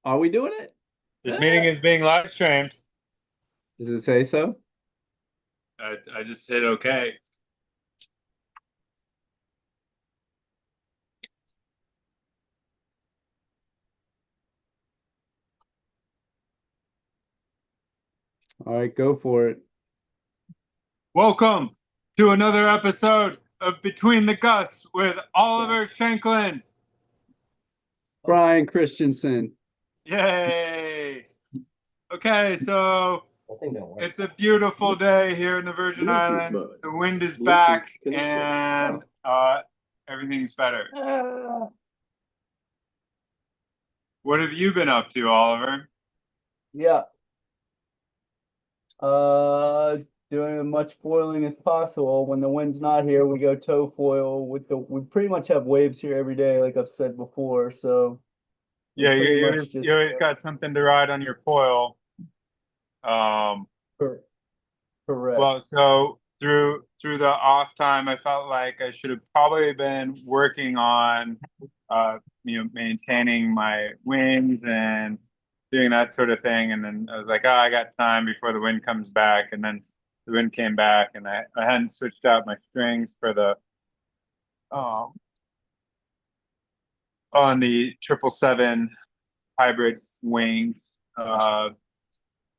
Are we doing it? This meeting Eh, is being live streamed. Does it say so? I just hit OK. All right, go for it. Welcome to another episode of Between the Guts with Yeah. Oliver Shanklin. Brian Christensen. Yay! Okay, so it's a beautiful day here in the Virgin Islands. The wind is back and everything's better. Ah. What have you been up to, Oliver? Yeah. Uh, Doing as much foiling as possible. When the wind's not here, we go tow foil we pretty much have waves here every day, like I've said before. So we Yeah, pretty you, much you just always got something to ride on your foil. Um, cor- correct. Well, so through the off time, I felt like I should have probably been working on maintaining my wings and doing that sort of thing. And then I was like, oh, I got time before the wind comes back. And then the wind came back, and I hadn't switched out my strings for the um on the 777 hybrid wings,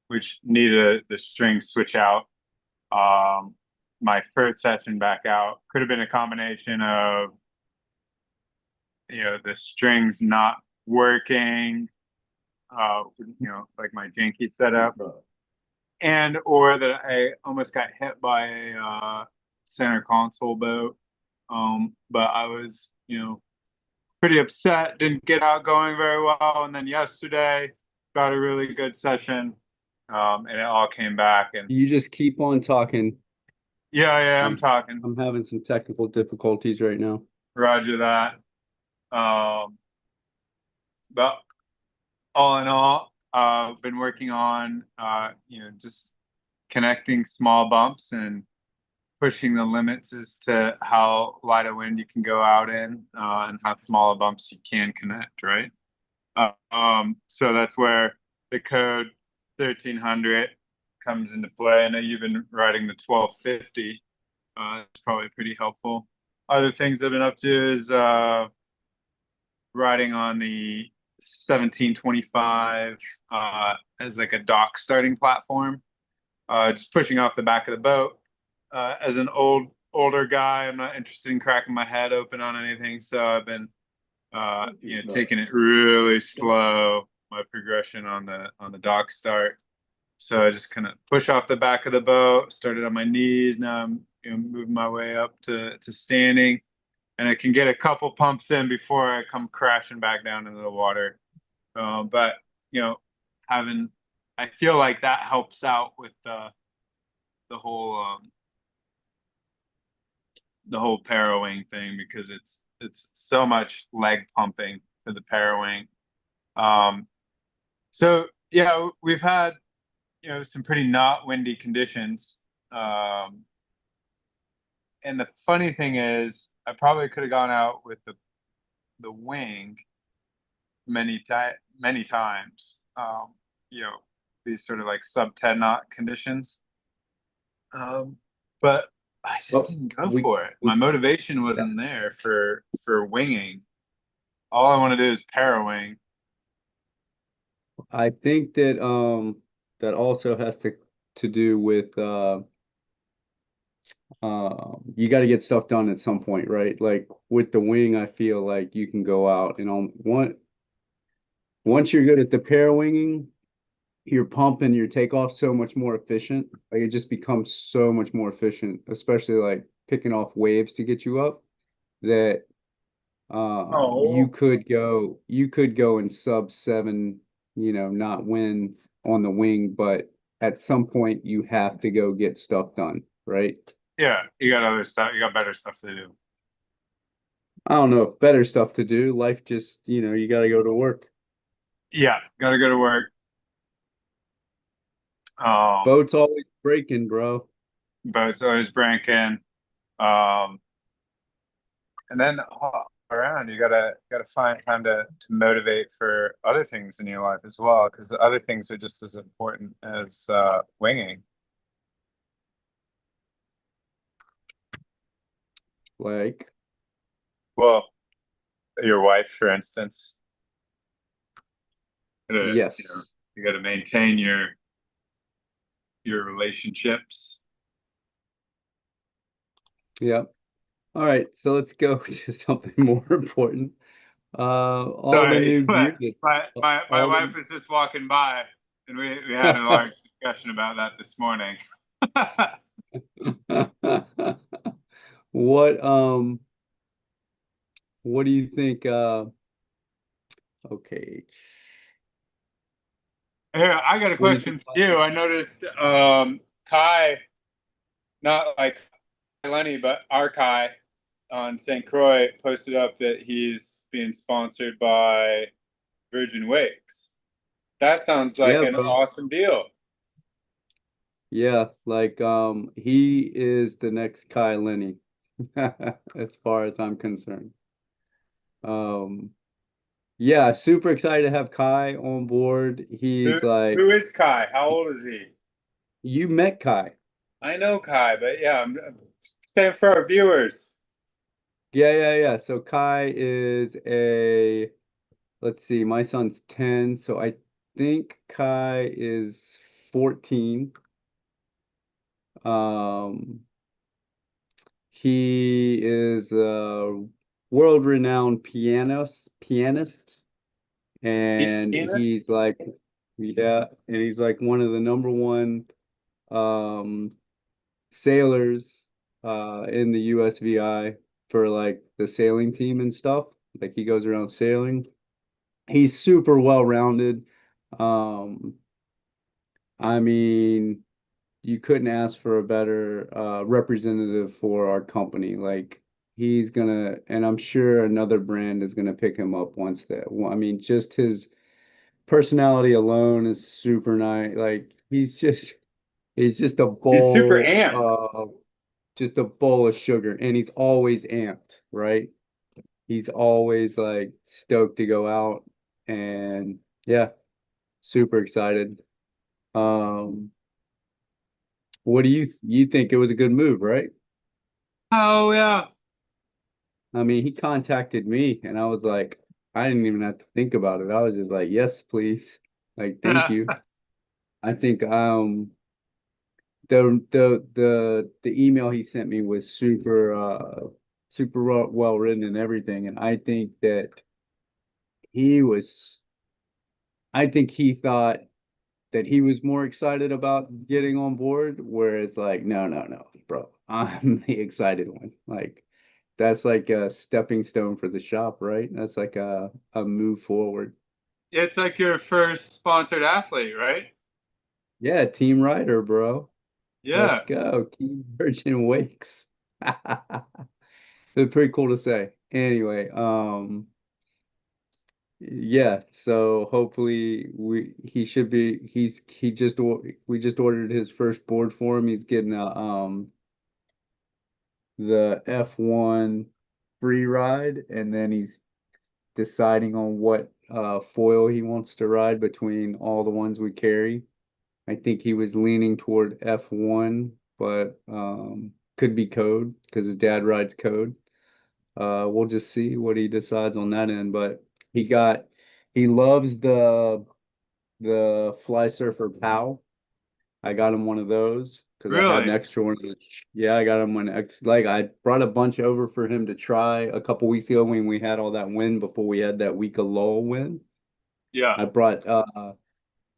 which needed the string switch out. My first session back out could have been a combination of the strings not working, like my janky setup, and or that I almost got hit by a center console boat. But I was pretty upset, didn't get out going very well, and then yesterday got a really good session, and it all came back. And You just keep on talking. yeah, I'm I'm talking. I'm having some technical difficulties right now. Roger that. Um, but all in all, I've been working on just connecting small bumps and pushing the limits as to how light a wind you can go out in, and how small bumps you can connect, right? So that's where the code 1300 comes into play. I know you've been writing the 1250. It's probably pretty helpful. Other things I've been up to is riding on the 1725 as like a dock starting platform, just pushing off the back of the boat. As an older guy, I'm not interested in cracking my head open on anything, so I've been taking it really slow. My progression on the dock start. So I just kind of push off the back of the boat, started on my knees. Now I'm moving my way up to standing, and I can get a couple pumps in before I come crashing back down into the water. But you know, having I feel like that helps out with the whole the whole parowing thing, because it's so much leg pumping to the parowing. Um, so yeah, we've had some pretty not windy conditions. Um, and the funny thing is, I probably could have gone out with the wing many times. You know, these sort of like sub 10 knot conditions. Um, but I just Well, didn't go we, for it. My we motivation yeah. wasn't there for winging. All I want to do is para wing. I think that that also has to do with you got to get stuff done at some point, right? Like with the wing, I feel like you can go out and on once you're good at the pair winging, your pump and your takeoff so much more efficient. Like it just becomes so much more efficient, especially like picking off waves to get you up that Oh, you could go in sub seven, not win on the wing, but at some point you have to go get stuff done, right? yeah, you got other stuff. You got better stuff to do. I don't know, better stuff to do. Life just, you got to go to work. Yeah, gotta go to work. Um, Boat's always breaking, bro. but it's always breaking. Um, and then around. You gotta find time to motivate for other things in your life as well, because other things are just as important as winging. Like, Well, your wife, for instance, yes. you gotta maintain your relationships. Yep. All right, so let's go to something more important. All the Sorry, new gear that my all wife was just walking by, and we had a large discussion about that this morning. the what do you think okay. Here, I got a What do you think question for about you. I noticed Kai, not like Lenny, but our Kai on St. Croix posted up that he's being sponsored by Virgin Wakes. That sounds like yeah, an bro. awesome deal. Yeah, like he is the next Kai Lenny as far as I'm concerned. Um yeah, super excited to have Kai on board. Who He's like who is Kai? How old is he? you met Kai. I know Kai, but yeah, I'm saying for our viewers. Yeah. So Kai is a let's see, my son's 10, so I think Kai is 14. Um he is a world-renowned pianist, and Pianist? he's like yeah, and he's like one of the number one um sailors in the USVI for like the sailing team and stuff. Like he goes around sailing. He's super well-rounded. Um, I mean, you couldn't ask for a better representative for our company. Like he's gonna, and I'm sure another brand is gonna pick him up once that. I mean, just his personality alone is super nice. Like he's He's super amped. just a bowl of sugar, and he's always amped, right? He's always like stoked to go out, and yeah, super excited. Um, what do you think it was a good move, right? Oh yeah. I mean, he contacted me, and I was like, I didn't even have to think about it. I was just like, yes, please, like, thank you. I think the email he sent me was super well written and everything, and he was I think he thought that he was more excited about getting on board, whereas like, no, bro, I'm the excited one. Like that's like a stepping stone for the shop, right? That's like a move forward. It's like your first sponsored athlete, right? Yeah, team rider, bro. Let's Yeah. go. Team Virgin Wakes. They're pretty cool to say. Anyway, yeah, so hopefully we just ordered his first board for him. He's getting a the F1 free ride, and then he's deciding on what foil he wants to ride between all the ones we carry. I think he was leaning toward F1, but could be code because his dad rides code. We'll just see what he decides on that end, but he got he loves the Fly Surfer POW. I got him one of those because I had an Really? extra one. Yeah, I got him one like I brought a bunch over for him to try a couple weeks ago when we had all that wind before we had that week of lull wind. Yeah. I brought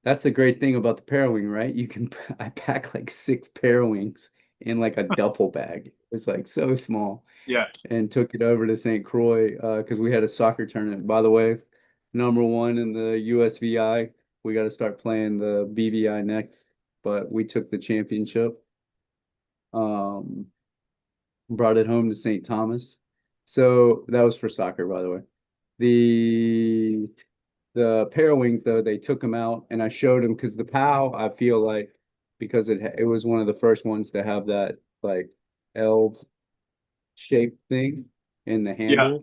that's the great thing about the Parawing, right? You can I pack like 6 Parawings in like a duffel bag. It's like so small, Yeah. and took it over to St. Croix because we had a soccer tournament. By the way, number one in the USVI. We got to start playing the BVI next, but we took the championship. Um, brought it home to St. Thomas. So that was for soccer, by the way. The the Parawings though, they took them out, and I showed them because the POW, I feel like because it was one of the first ones to have that like L shaped thing in the Yeah. handle.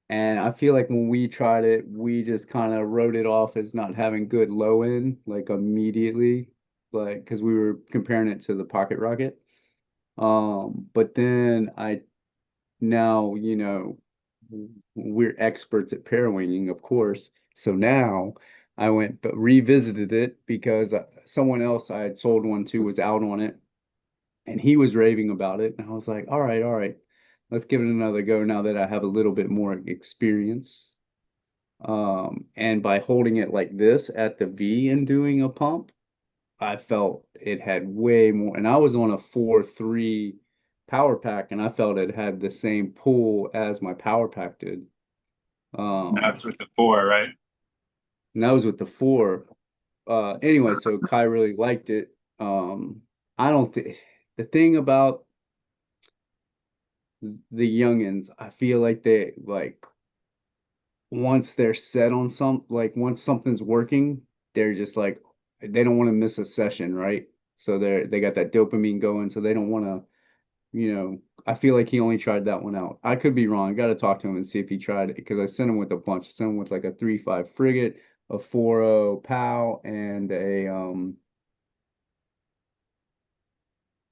And I feel like when we tried it, we just kind of wrote it off as not having good low end, like immediately, like because we were comparing it to the Pocket Rocket. But then I now, we're experts at pair winging, of course. So now I went but revisited it because someone else I had sold one to was out on it and he was raving about it. And I was like, all right, let's give it another go now that I have a little bit more experience. And by holding it like this at the V and doing a pump, I felt it had way more. And I was on a 4-3 power pack, and I felt it had the same pull as my power pack did. That's with the four, right? And that was with the four. Anyway, so Kai really liked it. I don't think the thing about the youngins, I feel like they like once they're set on like once something's working, they're just like they don't want to miss a session, right? So they got that dopamine going, so they don't want to, I feel like he only tried that one out. I could be wrong. I got to talk to him and see if he tried it because I sent him with a bunch. I sent him with like a 3.5 frigate, a 4.0 POW, and a oh,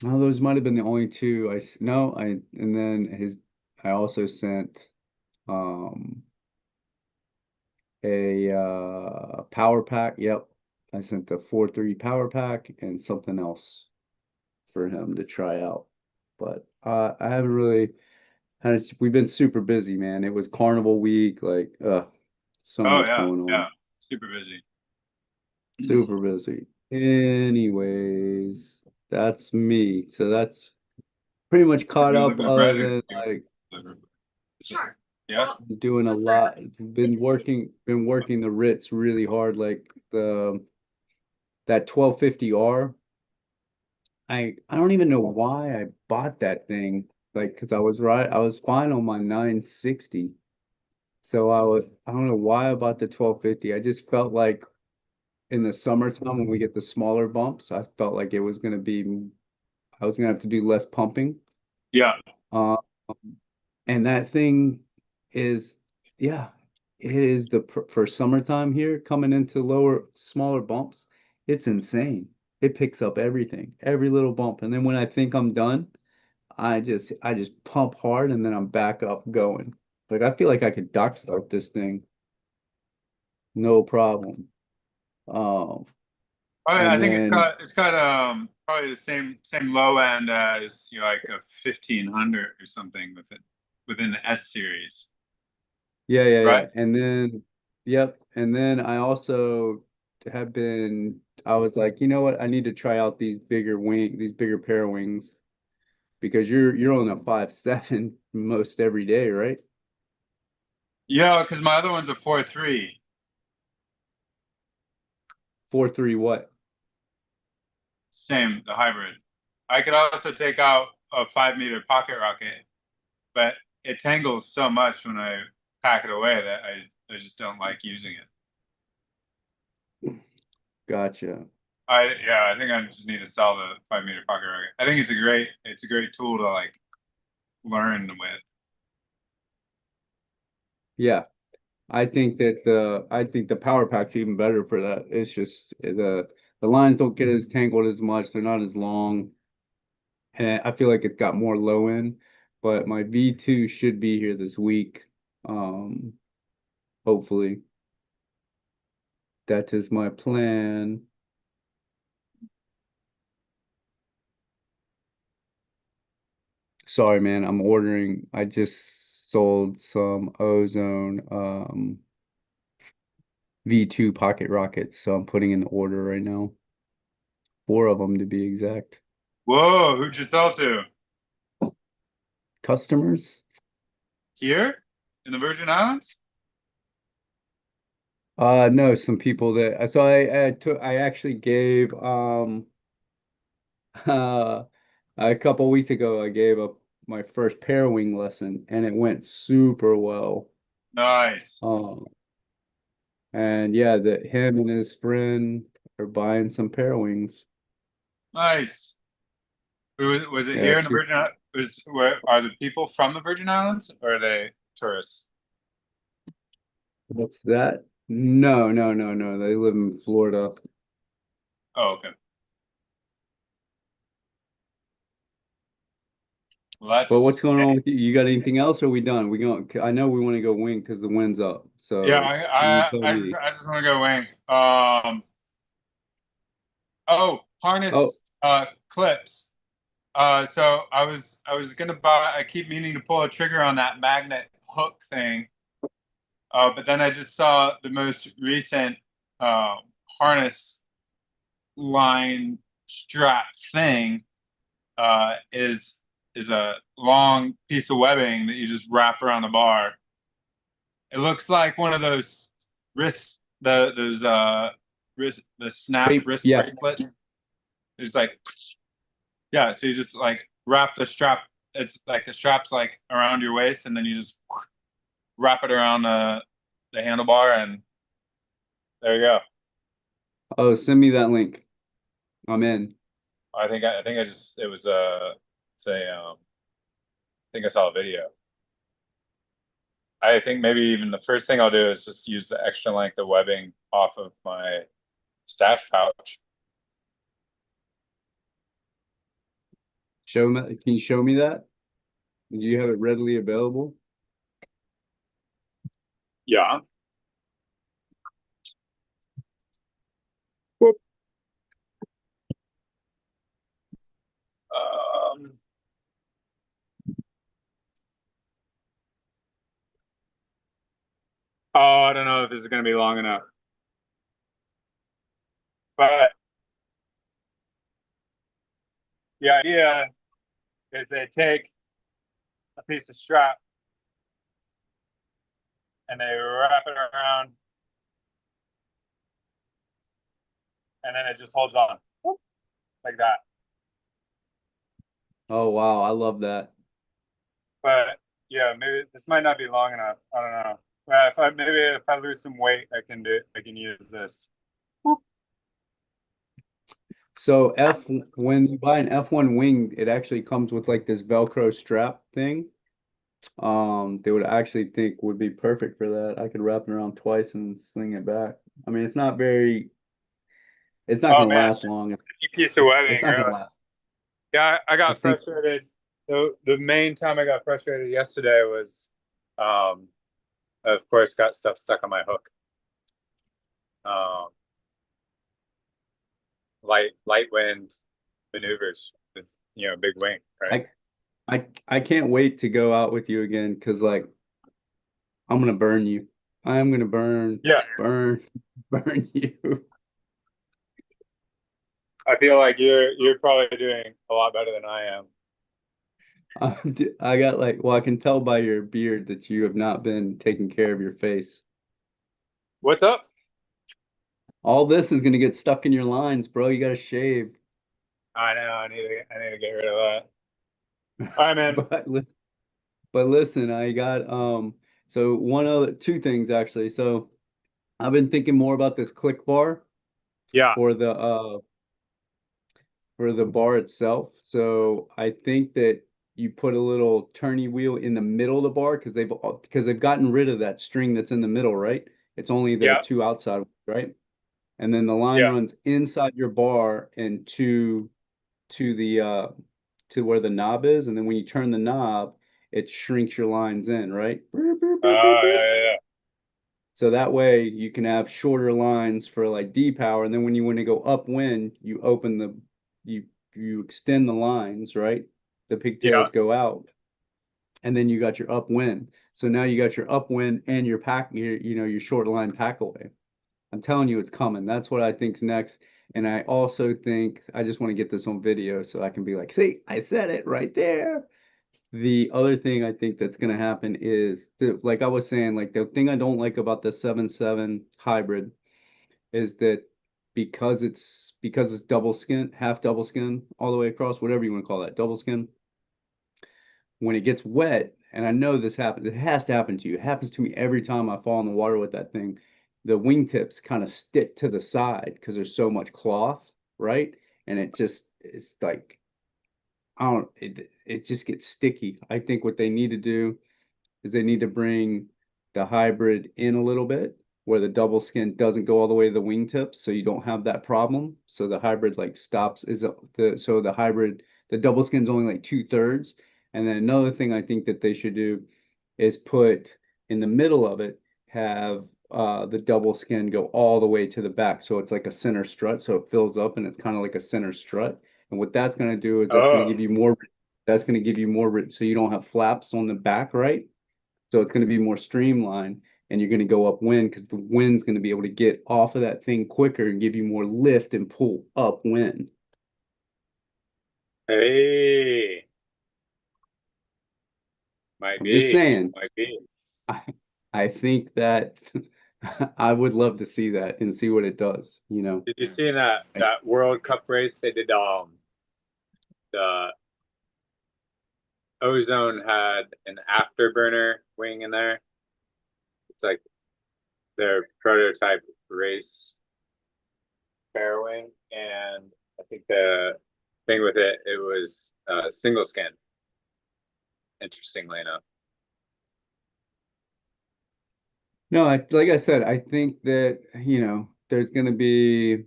those might have been the only two. No, and then I also sent um a power pack. Yep. I sent the 4.3 power pack and something else for him to try out. But I haven't really we've been super busy, man. It was carnival week, like so Oh much yeah, going yeah. on. Super busy. Super busy. Anyways, that's me. So that's pretty much caught up Liquid other bread or than like liquid? Sure. Yeah. doing a lot. Been working the Ritz really hard, like the that 1250R. I don't even know why I bought that thing. Like, cause I was fine on my 960. So I don't know why I bought the 1250. I just felt like in the summertime when we get the smaller bumps, I felt like I was gonna have to do less pumping. Yeah. Uh, and that thing is, yeah, it is for summertime here coming into smaller bumps. It's insane. It picks up everything, every little bump. And then when I think I'm done, I just pump hard and then I'm back up going. Like I feel like I could dock start this thing, no problem. Um, I and think then it's got probably the same low end as like a 1500 or something within the S series, yeah. right? And then yep. And then I was like, you know what? I need to try out these bigger pair wings because you're on a 5.7 most every day, right? Yeah, because my other one's a 4.3. 4.3 what? Same, the hybrid. I could also take out a 5 meter pocket rocket, but it tangles so much when I pack it away that I just don't like using it. Gotcha. I think I just need to sell the 5 meter pocket rocket. I think it's a great tool to like learn with. Yeah. I think the power pack's even better for that. It's just the lines don't get as tangled as much. They're not as long. And I feel like it's got more low end, but my V2 should be here this week. Um, hopefully. That is my plan. Sorry, man. I just sold some Ozone V2 pocket rockets, so I'm putting in the order right now. Four of them to be exact. Whoa, who'd you sell to? Customers? Here in the Virgin Islands? No, some people that so I actually gave uh a couple weeks ago I gave up my first pair wing lesson and it went super well. Nice, Um and yeah, that him and his friend are buying some pair wings. nice. Was it Yeah, here in the super. Virgin Islands? Are the people from the Virgin Islands or are they tourists? What's that? No, no, no, no. They live in Florida. Oh, okay. Well, But what's that's going on with you? You got anything else? Or are we done? We going? I know we want to go wing because the wind's up. yeah. So you I tell I just me. I just want to go wing. Oh, Oh, harness clips. So I was gonna buy. I keep meaning to pull a trigger on that magnet hook thing. But then I just saw the most recent um, harness line strap thing is a long piece of webbing that you just wrap around a bar. It looks like one of those wrist those wrist the snap wait, wrist yeah. bracelets. It's like yeah, so you just like wrap the strap. It's like the strap's like around your waist, and then you just wrap it around the handlebar, and there you go. Oh, send me that link. I'm in. I think I just it was it's a I think I saw a video. I think maybe even the first thing I'll do is just use the extra length of webbing off of my stash pouch. Show me. Can you show me that? Do you have it readily available? Yeah. Whoop. Um, oh, I don't know if this is going to be long enough, but the idea is they take a piece of strap and they wrap it around, and then it just holds on like that. Oh wow, I love that. But yeah, maybe this might not be long enough. I don't know. If I lose some weight, I can use this. So when you buy an F1 wing, it actually comes with like this Velcro strap thing. They would actually think would be perfect for that. I could wrap it around twice and sling it back. I mean, it's not Oh gonna man, last long. any piece of It's webbing, not gonna really. last. Yeah, I I got think frustrated. The main time I got frustrated yesterday was, um, of course, got stuff stuck on my hook. Um, light wind maneuvers with big wing, right? I can't wait to go out with you again because like I'm gonna burn you. I'm gonna Yeah, burn, burn you. I feel like you're probably doing a lot better than I am. I got like, well, I can tell by your beard that you have not been taking care of your face. What's up? All this is gonna get stuck in your lines, bro. You gotta shave. I know. I need to get rid of that. All right, man. But but listen, I got so one other two things actually. So I've been thinking more about this click bar Yeah, for the bar itself. So I think that you put a little turny wheel in the middle of the bar because they've gotten rid of that string that's in the middle, right? It's only the yeah, two outside ones, right? And then the line yeah. runs inside your bar and to the to where the knob is, and then when you turn the knob, it shrinks your lines in, right? Boop, boop, boop, boop, boop. Yeah. So that way you can have shorter lines for like D power, and then when you want to go upwind, you open the you you extend the lines, right? The Yeah. pigtails go out, and then you got your upwind. So now you got your upwind and your your short line pack away. I'm telling you, it's coming. That's what I think's next. And I also think I just want to get this on video so I can be like, see, I said it right there. The other thing I think that's going to happen is like I was saying, like the thing I don't like about the 7.7 hybrid is that because it's double skin, half double skin, all the way across, whatever you want to call that, double skin. When it gets wet, and I know this happens, it has to happen to you. It happens to me every time I fall in the water with that thing. The wingtips kind of stick to the side because there's so much cloth, right? And it's like I don't it just gets sticky. I think what they need to do is they need to bring the hybrid in a little bit where the double skin doesn't go all the way to the wingtips, so you don't have that problem. So the hybrid like stops is the so the hybrid the double skin's only like 2/3. And then another thing I think that they should do is put in the middle of it, have the double skin go all the way to the back. So it's like a center strut. So it fills up and it's kind of like a center strut. And what that's going to do is Oh, that's going to give you more, so you don't have flaps on the back, right? So it's going to be more streamlined and you're going to go upwind because the wind's going to be able to get off of that thing quicker and give you more lift and pull upwind. hey, I'm just saying, might be. I, I think that I would love to see that and see what it does, you know. Did you see in that I, that World Cup race they did? The Ozone had an afterburner wing in there. It's like their prototype race fair wing, and I think the thing with it, it was single skin. Interestingly enough. no, like I said, I think that, you know, there's going to be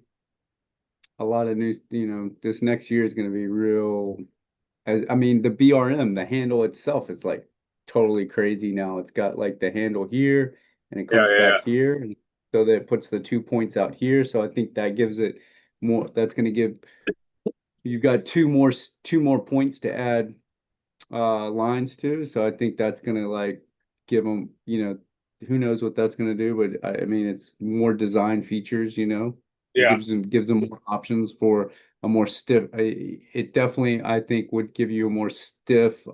a lot of new, you know, this next year is going to be real. I mean, the BRM, the handle itself is like totally crazy now. It's got like the handle here and it Yeah, comes yeah, back yeah. here. And so that it puts the 2 points out here. So I think that gives it more, that's going to give, you've got two more points to add lines to. So I think that's gonna like give them, you know, who knows what that's gonna do, but I mean it's more design features, you know. It Yeah. gives them more options for a more stiff. It definitely I think would give you a more stiff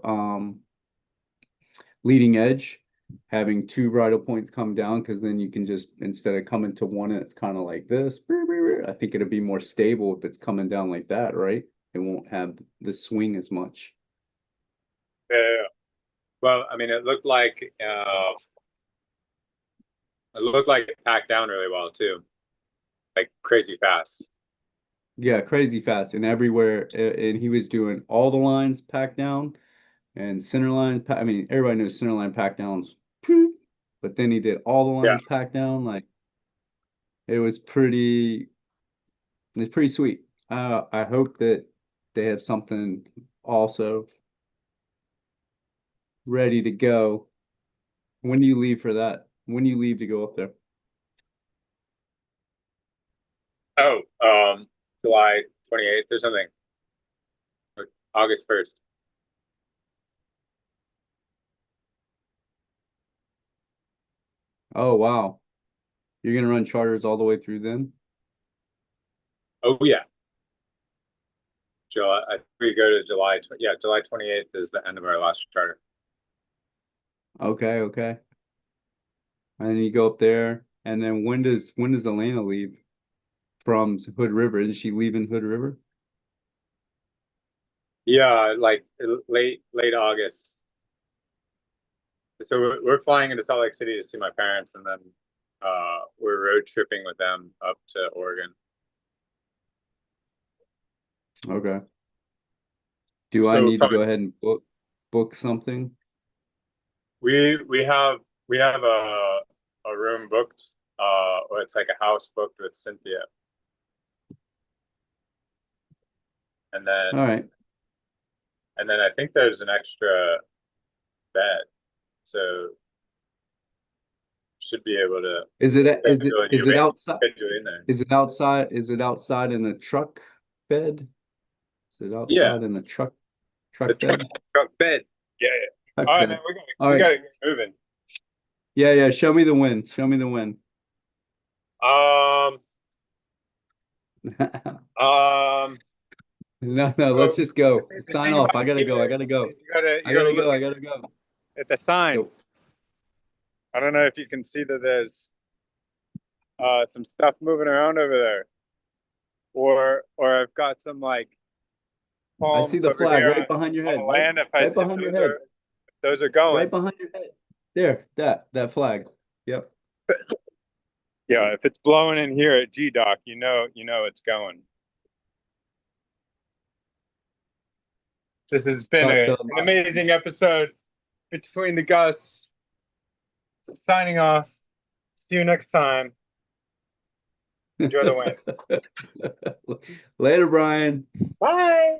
leading edge, having two bridle points come down because then you can just instead of coming to one, it's kind of like this. I think it'll be more stable if it's coming down like that, right? It won't have the swing as much. Yeah, yeah, yeah. Well, I mean, it looked like it packed down really well too, like crazy fast. Yeah, crazy fast and everywhere. And he was doing all the lines packed down and center line. I mean, everybody knows center line packed downs, but then he did all the Yeah, lines packed down. Like it was pretty, it's pretty sweet. I hope that they have something also ready to go. When do you leave for that? When do you leave to go up there? oh, July 28th or something, or August 1st. Oh, wow. You're gonna run charters all the way through then? Oh yeah, July. I think we go to July. Yeah, July 28th is the end of our last charter. Okay, okay. And then you go up there, and then when does Elena leave from Hood River? Isn't she leaving Hood River? Yeah, like late August. So we're flying into Salt Lake City to see my parents, and then we're road tripping with them up to Oregon. Okay. Do I So we're need to probably go ahead and book something? we have a room booked. Or it's like a house booked with Cynthia, and All then right. I think there's an extra bed, so should be able to Is it is it schedule is you it in, outside? schedule in there. Is it outside? Is it outside in a truck bed? Is it Yeah, outside in a the truck truck bed? truck bed. Yeah, yeah. Truck All right, man, bed. we gotta All we right. gotta get moving. Yeah, yeah. Show me the win. Show me the win. Um, um. No, no. Let's So just go. the Sign thing off. I about gotta go. I here gotta go. is you I gotta gotta go. look I gotta go. at the Go. signs. I don't know if you can see that there's some stuff moving around over there, or I've got some like I see palms the over flag here right behind your on head. the Right, land. right If behind your those head. are Right going, behind your head. There. That flag. Yep. yeah. If it's blowing in here at G Dock, you know it's going. This has been Talk to an amazing episode between the Gus signing off. See you next time. Enjoy the win. Later, Brian. Bye.